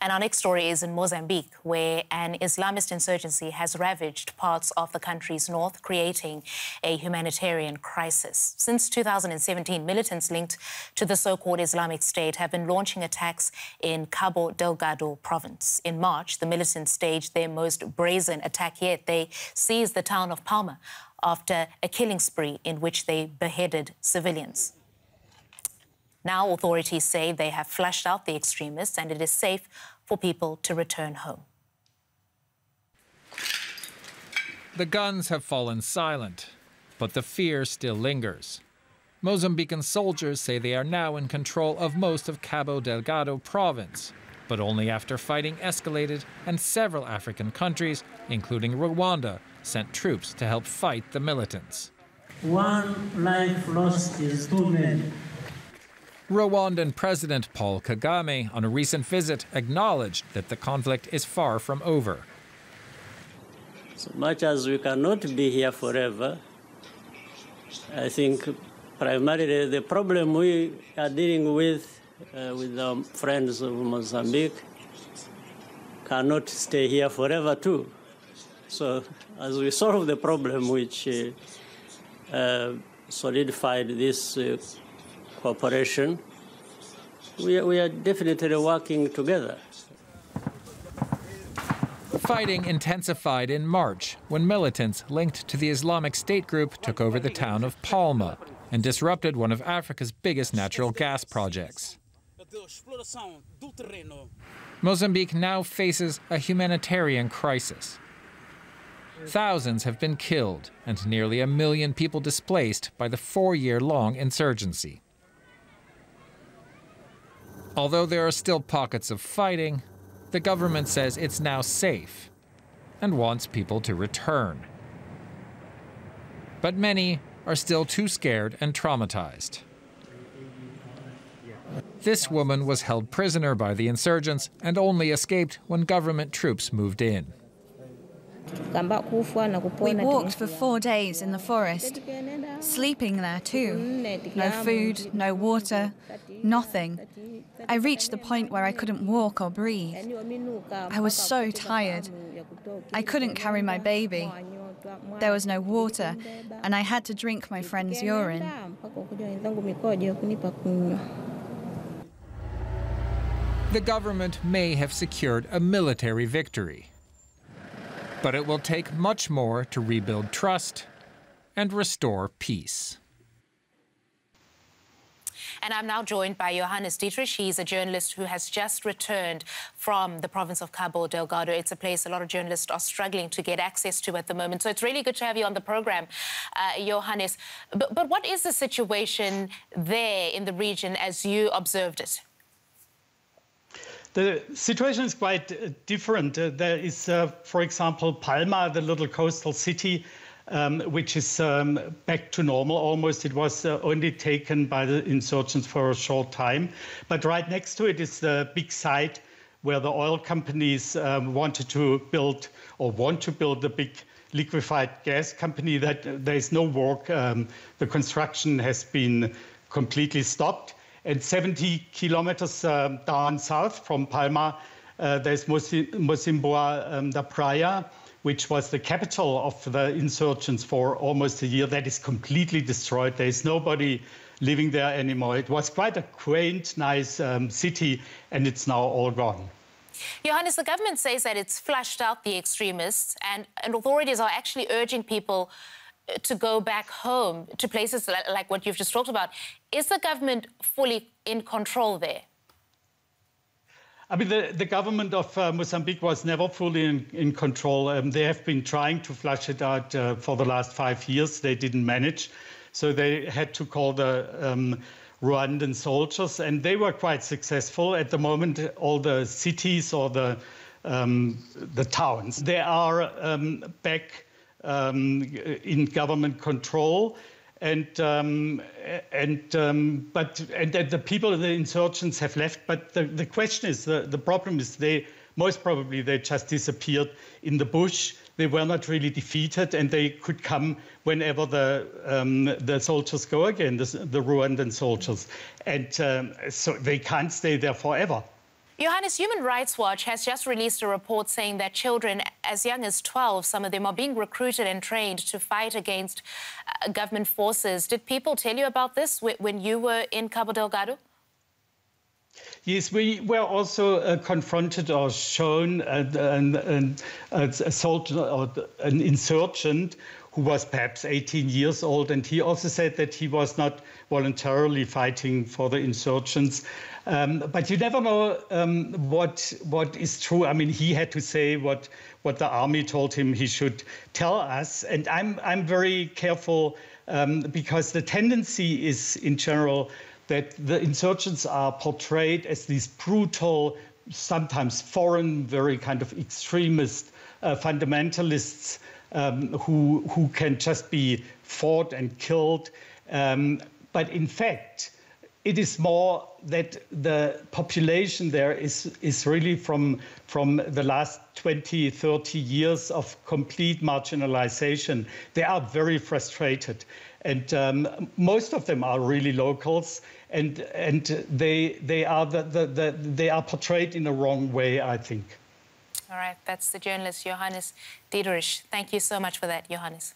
And our next story is in Mozambique, where an Islamist insurgency has ravaged parts of the country's north, creating a humanitarian crisis. Since 2017, militants linked to the so-called Islamic State have been launching attacks in Cabo Delgado province. In March, the militants staged their most brazen attack yet. They seized the town of Palma after a killing spree in which they beheaded civilians. Now authorities say they have flushed out the extremists and it is safe for people to return home. The guns have fallen silent, but the fear still lingers. Mozambican soldiers say they are now in control of most of Cabo Delgado province, but only after fighting escalated and several African countries, including Rwanda, sent troops to help fight the militants. One life lost is too many. Rwandan President Paul Kagame, on a recent visit, acknowledged that the conflict is far from over. So much as we cannot be here forever, I think primarily the problem we are dealing with our friends of Mozambique cannot stay here forever too. So as we solve the problem which solidified this cooperation, we are definitely working together. Fighting intensified in March when militants linked to the Islamic State group took over the town of Palma and disrupted one of Africa's biggest natural gas projects. Mozambique now faces a humanitarian crisis. Thousands have been killed and nearly 1 million people displaced by the 4-year-long insurgency. Although there are still pockets of fighting, the government says it's now safe and wants people to return. But many are still too scared and traumatized. This woman was held prisoner by the insurgents and only escaped when government troops moved in. We walked for 4 days in the forest, sleeping there too. No food, no water, nothing. I reached the point where I couldn't walk or breathe. I was so tired. I couldn't carry my baby. There was no water, and I had to drink my friend's urine. The government may have secured a military victory, but it will take much more to rebuild trust and restore peace. And I'm now joined by Johannes Dietrich. He's a journalist who has just returned from the province of Cabo Delgado. It's a place a lot of journalists are struggling to get access to at the moment. So it's really good to have you on the program, Johannes. But what is the situation there in the region as you observed it? The situation is quite different. There is, for example, Palma, the little coastal city, which is back to normal almost. It was only taken by the insurgents for a short time. But right next to it is the big site where the oil companies want to build the big liquefied gas company. That there is no work. The construction has been completely stopped. And 70 kilometers down south from Palma, there's Mozambique da Praia, which was the capital of the insurgents for almost a year. That is completely destroyed. There is nobody living there anymore. It was quite a quaint, nice city, and it's now all gone. Johannes, the government says that it's flushed out the extremists, and authorities are actually urging people to go back home to places like what you've just talked about. Is the government fully in control there? I mean, the government of Mozambique was never fully in control. They have been trying to flush it out for the last 5 years. They didn't manage. So they had to call the Rwandan soldiers, and they were quite successful. At the moment, all the cities or the towns, they are back in government control. And the people, the insurgents have left. But the question is, the problem is most probably they just disappeared in the bush. They were not really defeated, and they could come whenever the soldiers go again, the Rwandan soldiers. And so they can't stay there forever. Johannes, Human Rights Watch has just released a report saying that children as young as 12, some of them are being recruited and trained to fight against government forces. Did people tell you about this when you were in Cabo Delgado? Yes, we were also confronted or shown an insurgent who was perhaps 18 years old, and he also said that he was not voluntarily fighting for the insurgents. But you never know what is true. I mean, he had to say what the army told him he should tell us, and I'm very careful because the tendency is, in general, that the insurgents are portrayed as these brutal, sometimes foreign, very kind of extremist fundamentalists who can just be fought and killed. But in fact, it is more that the population there is really from the last 20, 30 years of complete marginalization. They are very frustrated. And most of them are really locals, and they are portrayed in the wrong way, I think. All right, that's the journalist Johannes Diederich. Thank you so much for that, Johannes.